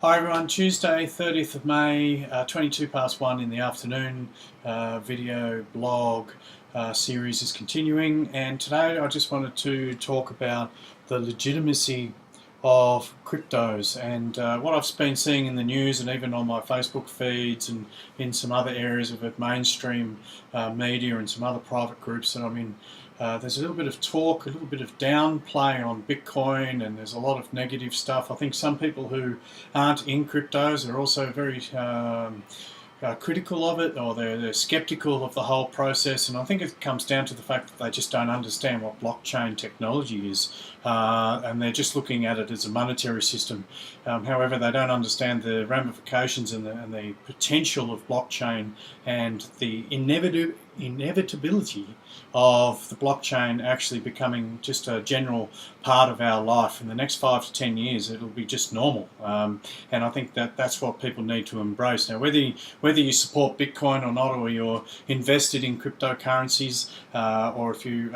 Hi everyone, Tuesday 30th of May, 22 past 1 in the afternoon, video blog series is continuing, and today I just wanted to talk about the legitimacy of cryptos and what I've been seeing in the news and even on my Facebook feeds and in some other areas of it, mainstream media and some other private groups that I'm in. There's a little bit of talk, a little bit of downplay on Bitcoin, and there's a lot of negative stuff. I think some people who aren't in cryptos are also very critical of it, or they're skeptical of the whole process, and I think it comes down to the fact that they just don't understand what blockchain technology is, and they're just looking at it as a monetary system. However, they don't understand the ramifications and the potential of blockchain and the inevitability of the blockchain actually becoming just a general part of our life. In the next 5 to 10 years, it'll be just normal, and I think that that's what people need to embrace. Now, whether you support Bitcoin or not, or you're invested in cryptocurrencies, or if you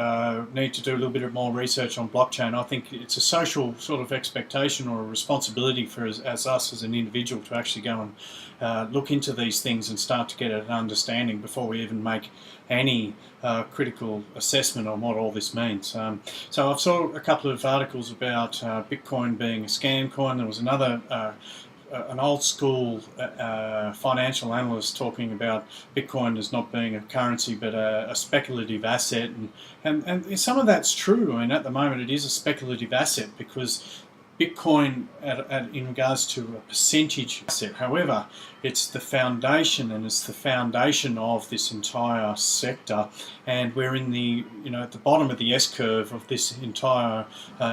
need to do a little bit more research on blockchain, I think it's a social sort of expectation or a responsibility for as us as an individual to actually go and look into these things and start to get an understanding before we even make any critical assessment on what all this means. So I've saw a couple of articles about Bitcoin being a scam coin. There was another an old school financial analyst talking about Bitcoin as not being a currency but a speculative asset, and some of that's true. I mean, at the moment it is a speculative asset because Bitcoin in regards to a percentage asset. However, it's the foundation, and it's the foundation of this entire sector, and we're in the at the bottom of the S-curve of this entire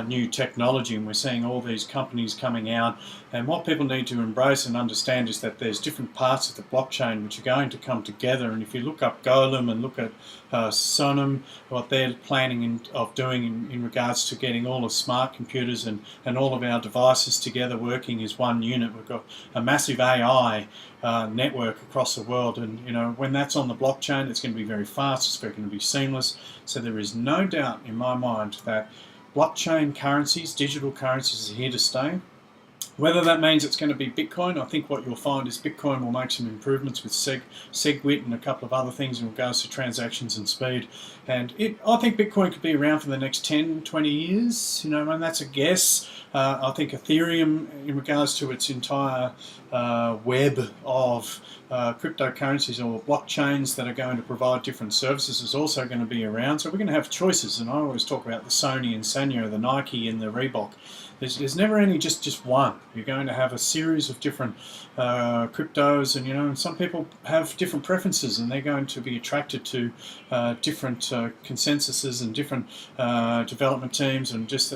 new technology, and we're seeing all these companies coming out. And what people need to embrace and understand is that there's different parts of the blockchain which are going to come together. And if you look up Golem and look at Sonam, what they're planning of doing in regards to getting all the smart computers and all of our devices together working as one unit. We've got a massive AI network across the world, and when that's on the blockchain, it's going to be very fast, it's going to be seamless. So there is no doubt in my mind that blockchain currencies, digital currencies, are here to stay. Whether that means it's going to be Bitcoin, I think what you'll find is Bitcoin will make some improvements with SegWit and a couple of other things in regards to transactions and speed. And I think Bitcoin could be around for the next 10, 20 years, and that's a guess. I think Ethereum, in regards to its entire web of cryptocurrencies or blockchains that are going to provide different services, is also going to be around. So we're going to have choices, and I always talk about the Sony and Sanyo, the Nike and the Reebok. There's never any just one. You're going to have a series of different cryptos, and some people have different preferences, and they're going to be attracted to different consensuses and different development teams, and just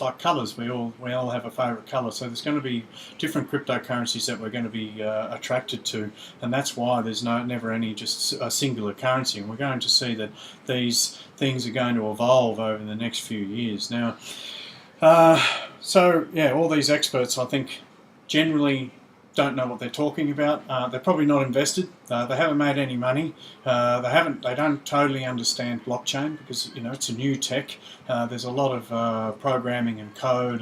like colours, we all have a favourite colour. So there's going to be different cryptocurrencies that we're going to be attracted to, and that's why there's never any just a singular currency. And we're going to see that these things are going to evolve over the next few years. Now, so yeah, all these experts, I think, generally don't know what they're talking about. They're probably not invested. They haven't made any money. They don't totally understand blockchain because it's a new tech. There's a lot of programming and code,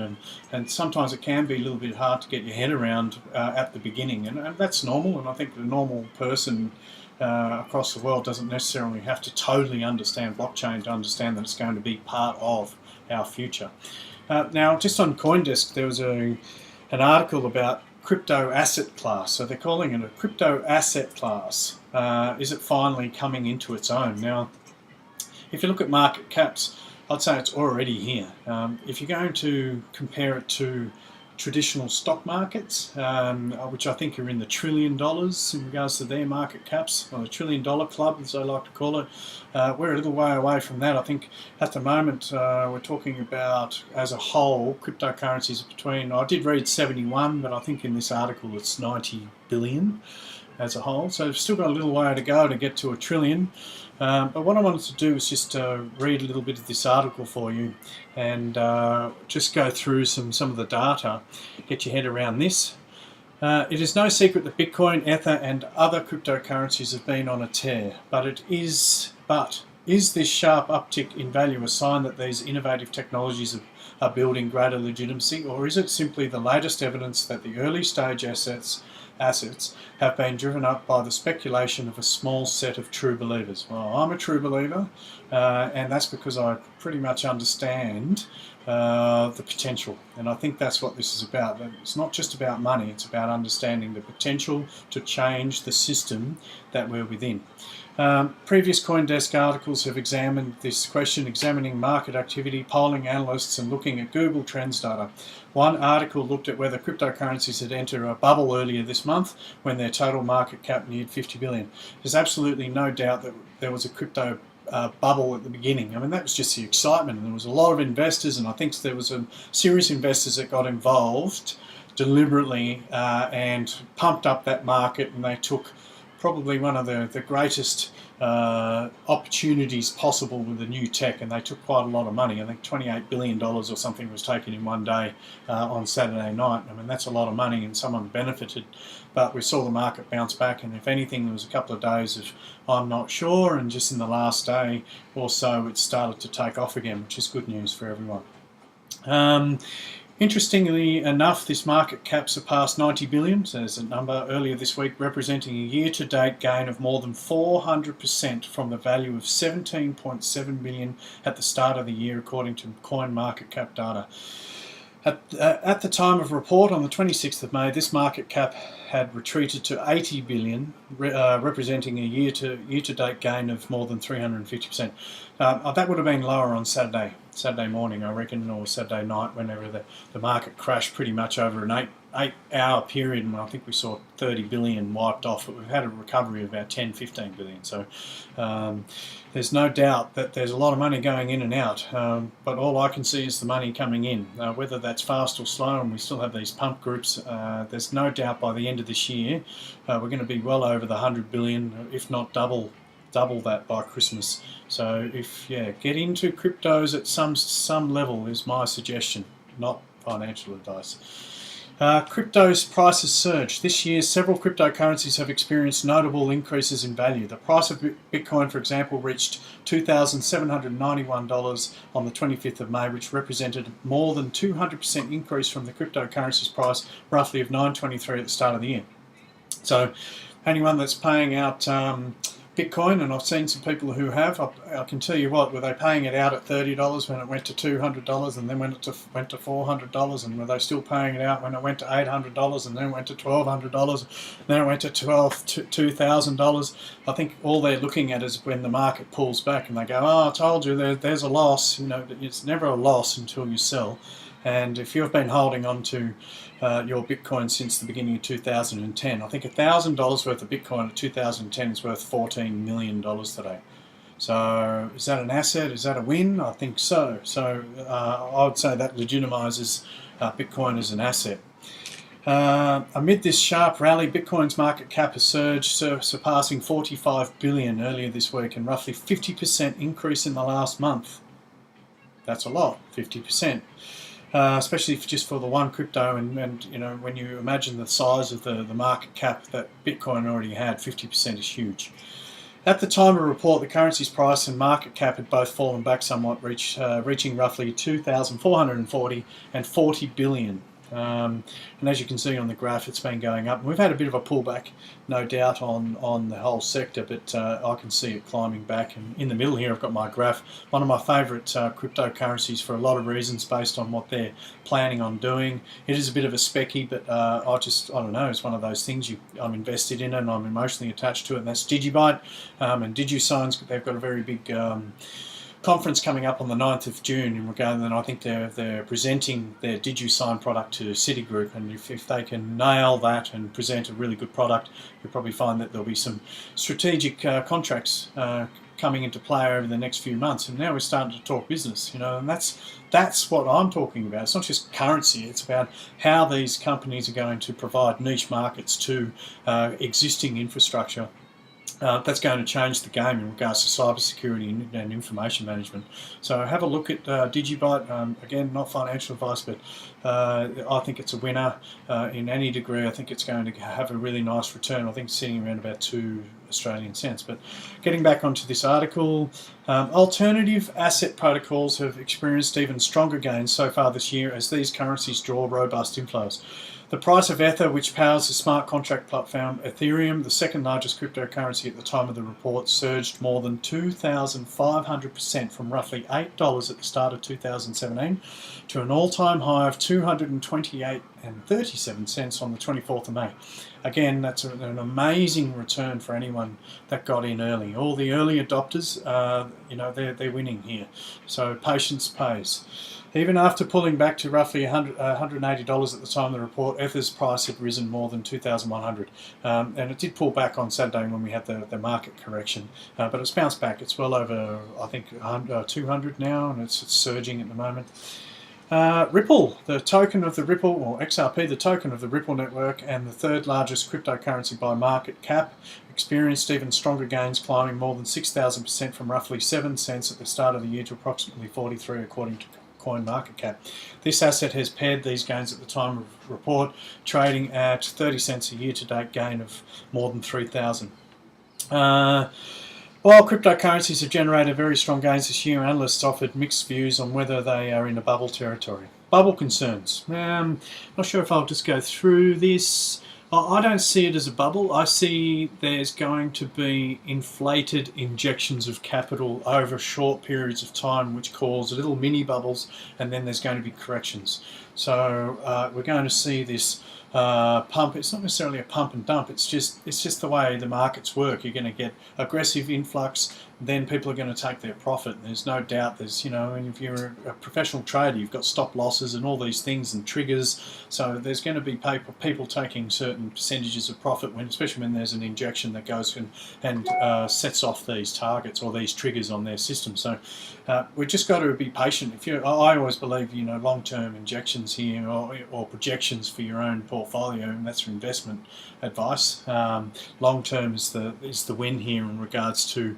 and sometimes it can be a little bit hard to get your head around at the beginning, and that's normal. And I think the normal person across the world doesn't necessarily have to totally understand blockchain to understand that it's going to be part of our future. Now, just on CoinDesk, there was an article about crypto asset class. So they're calling it a crypto asset class. Is it finally coming into its own? Now, if you look at market caps, I'd say it's already here. If you're going to compare it to traditional stock markets, which I think are in the $1 trillion in regards to their market caps, or the $1 trillion club, as I like to call it. We're a little way away from that. I think at the moment we're talking about, as a whole, cryptocurrencies between, I did read 71, but I think in this article it's 90 billion as a whole. So we've still got a little way to go to get to $1 trillion. But what I wanted to do is just read a little bit of this article for you and just go through some of the data, get your head around this. It is no secret that Bitcoin, Ether and other cryptocurrencies have been on a tear, but is this sharp uptick in value a sign that these innovative technologies are building greater legitimacy, or is it simply the latest evidence that the early stage assets have been driven up by the speculation of a small set of true believers? Well, I'm a true believer, and that's because I pretty much understand the potential, and I think that's what this is about. It's not just about money, it's about understanding the potential to change the system that we're within. Previous CoinDesk articles have examined this question, examining market activity, polling analysts, and looking at Google Trends data. One article looked at whether cryptocurrencies had entered a bubble earlier this month when their total market cap neared 50 billion. There's absolutely no doubt that there was a crypto bubble at the beginning. I mean, that was just the excitement, and there was a lot of investors, and I think there was some serious investors that got involved deliberately and pumped up that market, and they took probably one of the greatest opportunities possible with the new tech, and they took quite a lot of money. I think $28 billion or something was taken in one day on Saturday night. I mean, that's a lot of money, and someone benefited, but we saw the market bounce back, and if anything, there was a couple of days of I'm not sure, and just in the last day or so it started to take off again, which is good news for everyone. Interestingly enough, this market cap surpassed 90 billion, so there's a number earlier this week, representing a year-to-date gain of more than 400% from the value of 17.7 billion at the start of the year, according to CoinMarketCap data. At the time of report on the 26th of May, this market cap had retreated to 80 billion, representing a year-to-date gain of more than 350%. That would have been lower on Saturday morning, I reckon, or Saturday night, whenever the market crashed pretty much over an eight-hour period, and I think we saw 30 billion wiped off, but we've had a recovery of about 10-15 billion. So there's no doubt that there's a lot of money going in and out, but all I can see is the money coming in. Whether that's fast or slow, and we still have these pump groups, there's no doubt by the end of this year we're going to be well over the 100 billion, if not double that by Christmas. So get into cryptos at some level is my suggestion, not financial advice. Crypto's prices surged. This year, several cryptocurrencies have experienced notable increases in value. The price of Bitcoin, for example, reached $2,791 on the 25th of May, which represented more than 200% increase from the cryptocurrency's price, roughly of $923 at the start of the year. So anyone that's paying out Bitcoin, and I've seen some people who have, I can tell you what, were they paying it out at $30 when it went to $200, and then when it went to $400, and were they still paying it out when it went to $800, and then went to $1,200, and then it went to $2,000? I think all they're looking at is when the market pulls back, and they go, oh, I told you there's a loss. You know, it's never a loss until you sell. And if you've been holding on to your Bitcoin since the beginning of 2010, I think $1,000 worth of Bitcoin at 2010 is worth $14 million today. So is that an asset? Is that a win? I think so. So I would say that legitimizes Bitcoin as an asset. Amid this sharp rally, Bitcoin's market cap has surged, surpassing 45 billion earlier this week, and roughly 50% increase in the last month. That's a lot, 50%. Especially just for the one crypto, and you know, when you imagine the size of the market cap that Bitcoin already had, 50% is huge. At the time of report, the currency's price and market cap had both fallen back somewhat, reaching roughly 2,440 and 40 billion. And as you can see on the graph, it's been going up. And we've had a bit of a pullback, no doubt, on the whole sector, but I can see it climbing back. And in the middle here, I've got my graph. One of my favourite cryptocurrencies for a lot of reasons based on what they're planning on doing. It is a bit of a specky, but I don't know, it's one of those things I'm invested in and I'm emotionally attached to it, and that's Digibyte. And DigiSign's, they've got a very big conference coming up on the 9th of June in regard, and I think they're presenting their DigiSign product to Citigroup, and if they can nail that and present a really good product, you'll probably find that there'll be some strategic contracts coming into play over the next few months. And now we're starting to talk business, you know, and that's what I'm talking about. It's not just currency, it's about how these companies are going to provide niche markets to existing infrastructure. That's going to change the game in regards to cybersecurity and information management. So have a look at Digibyte. Again, not financial advice, but I think it's a winner in any degree. I think it's going to have a really nice return. I think it's sitting around about Australian cents. But getting back onto this article, alternative asset protocols have experienced even stronger gains so far this year as these currencies draw robust inflows. The price of Ether, which powers the smart contract platform Ethereum, the second largest cryptocurrency at the time of the report, surged more than 2,500% from roughly $8 at the start of 2017 to an all-time high of $228.37 on the 24th of May. Again, that's an amazing return for anyone that got in early. All the early adopters, they're winning here. So patience pays. Even after pulling back to roughly $180 at the time of the report, Ether's price had risen more than $2,100. And it did pull back on Saturday when we had the market correction. But it's bounced back. It's well over, I think, 200 now, and it's surging at the moment. Ripple, the token of the Ripple, or XRP, the token of the Ripple network and the third largest cryptocurrency by market cap, experienced even stronger gains, climbing more than 6,000% from roughly 7 cents at the start of the year to approximately 43 according to CoinMarketCap. This asset has paired these gains at the time of report, trading at 30 cents a year-to-date gain of more than 3,000. While cryptocurrencies have generated very strong gains this year, analysts offered mixed views on whether they are in a bubble territory. Bubble concerns. Not sure if I'll just go through this. I don't see it as a bubble. I see there's going to be inflated injections of capital over short periods of time, which cause little mini bubbles, and then there's going to be corrections. So we're going to see this pump. It's not necessarily a pump and dump. It's just the way the markets work. You're going to get aggressive influx, then people are going to take their profit. There's no doubt. There's, if you're a professional trader, you've got stop losses and all these things and triggers. So there's going to be people taking certain percentages of profit, especially when there's an injection that goes and sets off these targets or these triggers on their system. So we've just got to be patient. I always believe, long-term injections here or projections for your own portfolio, and that's for investment advice. Long-term is the win here in regards to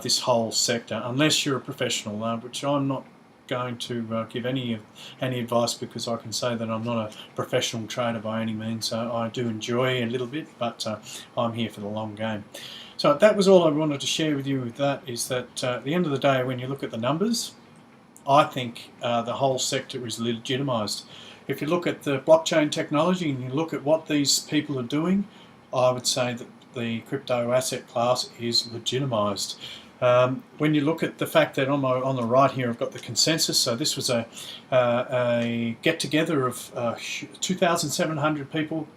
this whole sector, unless you're a professional, which I'm not going to give any advice, because I can say that I'm not a professional trader by any means. I do enjoy a little bit, but I'm here for the long game. So that was all I wanted to share with you with that, is that at the end of the day, when you look at the numbers, I think the whole sector is legitimised. If you look at the blockchain technology and you look at what these people are doing, I would say that the crypto asset class is legitimised. When you look at the fact that on the right here I've got the consensus, so this was a get-together of 2,700 people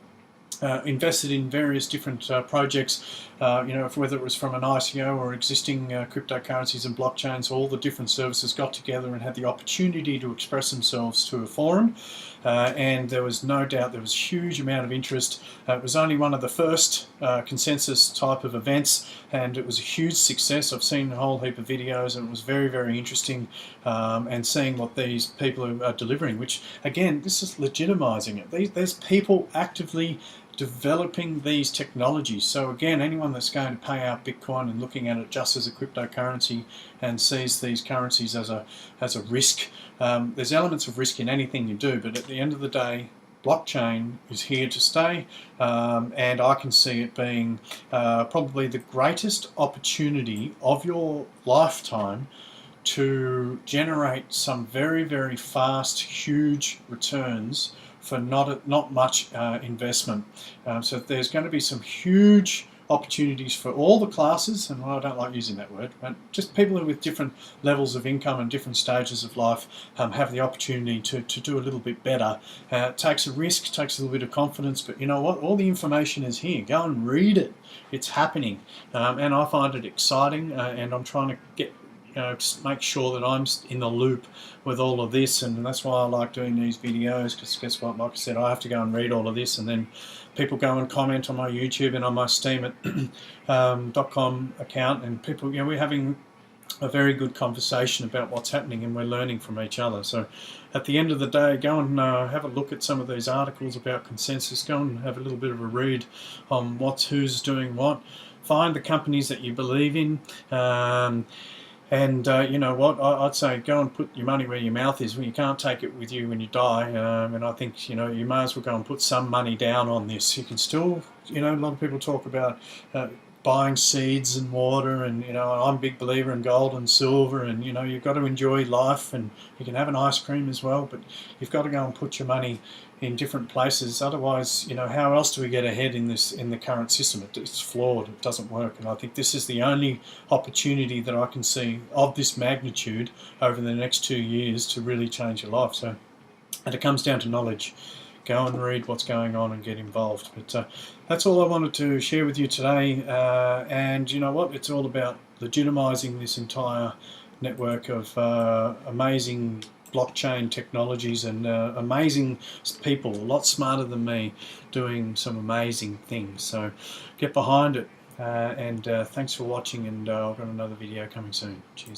invested in various different projects, whether it was from an ICO or existing cryptocurrencies and blockchains. All the different services got together and had the opportunity to express themselves to a forum, and there was no doubt there was a huge amount of interest. It was only one of the first consensus type of events, and it was a huge success. I've seen a whole heap of videos, and it was very, very interesting, and seeing what these people are delivering, which again, this is legitimising it. There's people actively developing these technologies. So again, anyone that's going to pay out Bitcoin and looking at it just as a cryptocurrency and sees these currencies as a risk, there's elements of risk in anything you do, but at the end of the day, blockchain is here to stay, and I can see it being probably the greatest opportunity of your lifetime to generate some very, very fast, huge returns for not much investment. So there's going to be some huge opportunities for all the classes, and I don't like using that word, but just people with different levels of income and different stages of life have the opportunity to do a little bit better. It takes a risk, takes a little bit of confidence, but you know what? All the information is here. Go and read it. It's happening, and I find it exciting, and I'm trying to get just make sure that I'm in the loop with all of this, and that's why I like doing these videos, because guess what, like I said, I have to go and read all of this, and then people go and comment on my YouTube and on my steemit.com account, and people, we're having a very good conversation about what's happening, and we're learning from each other. So at the end of the day, go and have a look at some of these articles about consensus. Go and have a little bit of a read on who's doing what. Find the companies that you believe in. And you know what, I'd say go and put your money where your mouth is. When you can't take it with you when you die, and I think you may as well go and put some money down on this. You can still, a lot of people talk about buying seeds and water, and I'm a big believer in gold and silver, and you've got to enjoy life, and you can have an ice cream as well, but you've got to go and put your money in different places. Otherwise, how else do we get ahead in the current system? It's flawed. It doesn't work, and I think this is the only opportunity that I can see of this magnitude over the next 2 years to really change your life. So, and it comes down to knowledge. Go and read what's going on and get involved. But that's all I wanted to share with you today. And you know what? It's all about legitimising this entire network of amazing blockchain technologies and amazing people, a lot smarter than me, doing some amazing things. So get behind it. And thanks for watching, and I've got another video coming soon. Cheers.